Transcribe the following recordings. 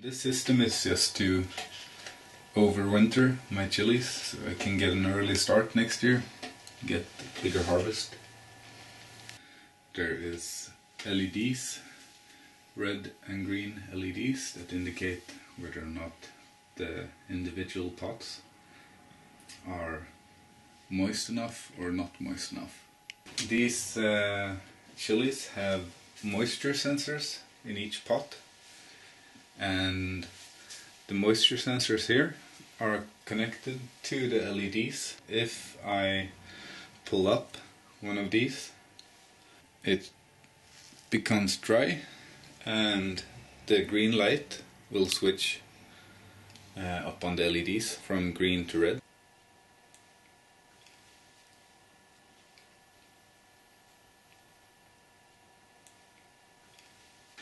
This system is just to overwinter my chilies so I can get an early start next year, get a bigger harvest. There is LEDs, red and green LEDs that indicate whether or not the individual pots are moist enough or not moist enough. These chilies have moisture sensors in each pot, and the moisture sensors here are connected to the LEDs. If I pull up one of these, it becomes dry and the green light will switch up on the LEDs from green to red.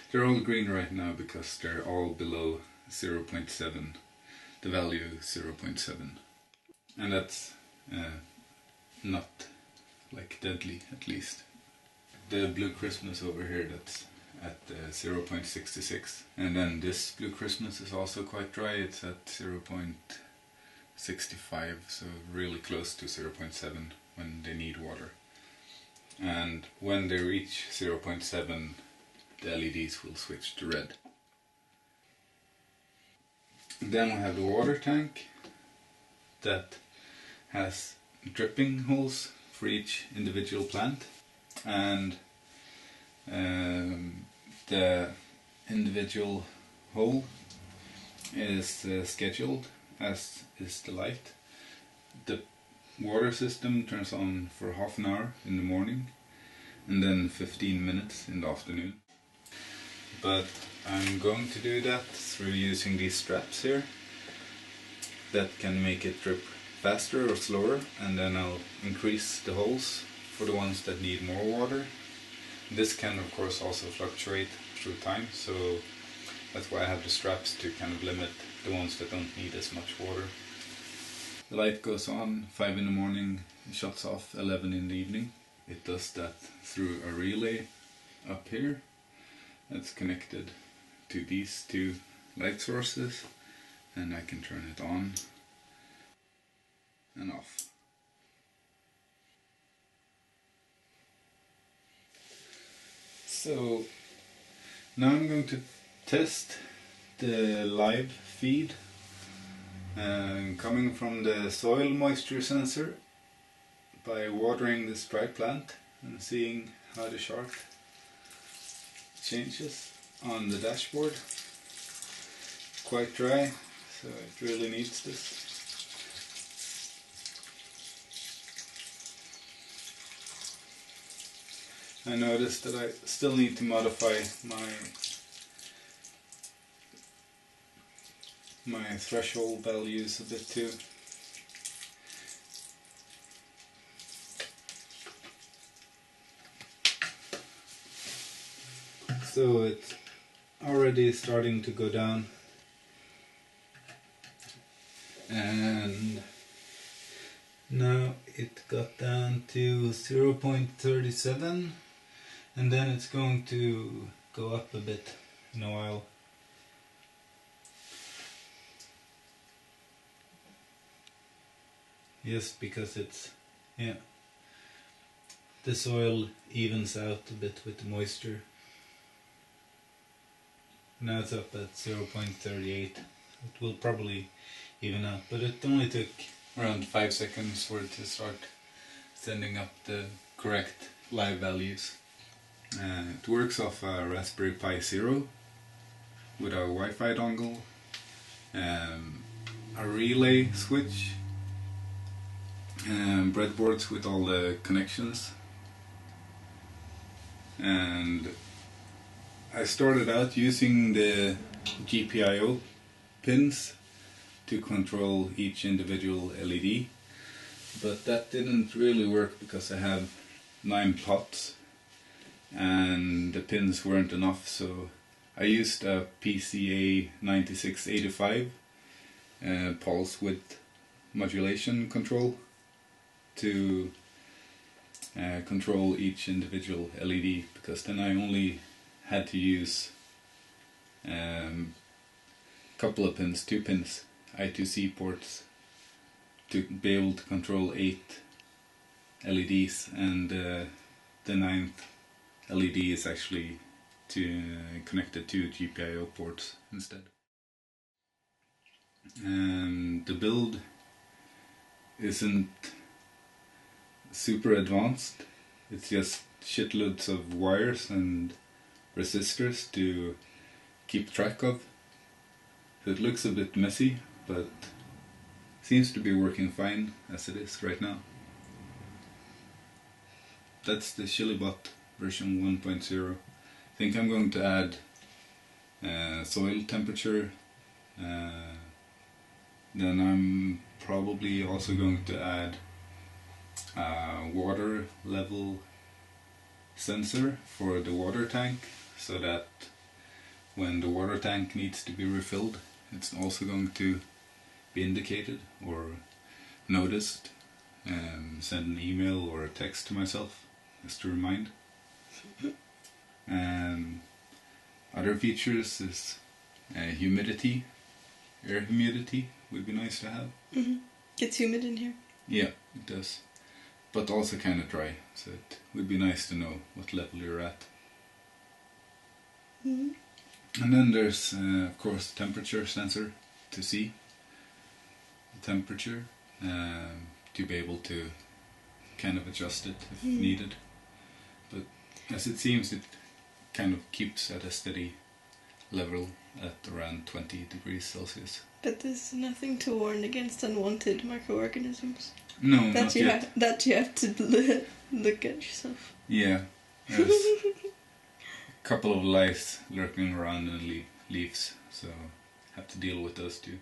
They're all green right now because they're all below 0.7, the value 0.7, and that's not like deadly, at least. The blue Christmas over here, that's at 0.66, and then this blue Christmas is also quite dry, it's at 0.65, so really close to 0.7 when they need water. And when they reach 0.7, the LEDs will switch to red. Then we have the water tank that has dripping holes for each individual plant, and the individual hole is scheduled, as is the light. The water system turns on for half an hour in the morning and then 15 minutes in the afternoon. But I'm going to do that through using these straps here that can make it drip faster or slower, and then I'll increase the holes for the ones that need more water. This can of course also fluctuate through time, so that's why I have the straps, to kind of limit the ones that don't need as much water. The light goes on 5 in the morning, shuts off 11 in the evening. It does that through a relay up here that's connected to these two light sources, and I can turn it on and off. So now I'm going to test the live feed coming from the soil moisture sensor by watering this dry plant and seeing how the chart changes on the dashboard. Quite dry, so it really needs this. I noticed that I still need to modify my threshold values a bit too. So it's already starting to go down, and now it got down to 0.37, and then it's going to go up a bit in a while. Yes, because it's, the soil evens out a bit with the moisture. Now it's up at 0.38. It will probably even out, but it only took around 5 seconds for it to start sending up the correct live values. It works off a Raspberry Pi Zero with a Wi-Fi dongle, a relay switch, breadboards with all the connections, and I started out using the GPIO pins to control each individual LED, but that didn't really work because I have 9 pots and the pins weren't enough, so I used a PCA 9685 pulse width modulation control to control each individual LED, because then I only had to use couple of pins, 2 pins, I2C ports, to be able to control 8 LEDs, and the 9th LED is actually connected to GPIO ports instead. The build isn't super advanced. It's just shitloads of wires and resistors to keep track of. So it looks a bit messy, but seems to be working fine as it is right now. That's the Chillibot version 1.0. I think I'm going to add soil temperature. Then I'm probably also going to add a water level sensor for the water tank, so that when the water tank needs to be refilled, it's also going to be indicated or noticed. Send an email or a text to myself just to remind. Other features is humidity, air humidity would be nice to have. It's humid in here. Yeah, it does. But also kind of dry, so it would be nice to know what level you're at. And then there's, of course, temperature sensor to see the temperature, to be able to kind of adjust it if needed. But as it seems, it kind of keeps at a steady level at around 20 degrees Celsius. But there's nothing to warn against unwanted microorganisms. No, that not you yet. That you have to look at yourself. Yeah, there's a couple of lice lurking around in leaves, so have to deal with those too.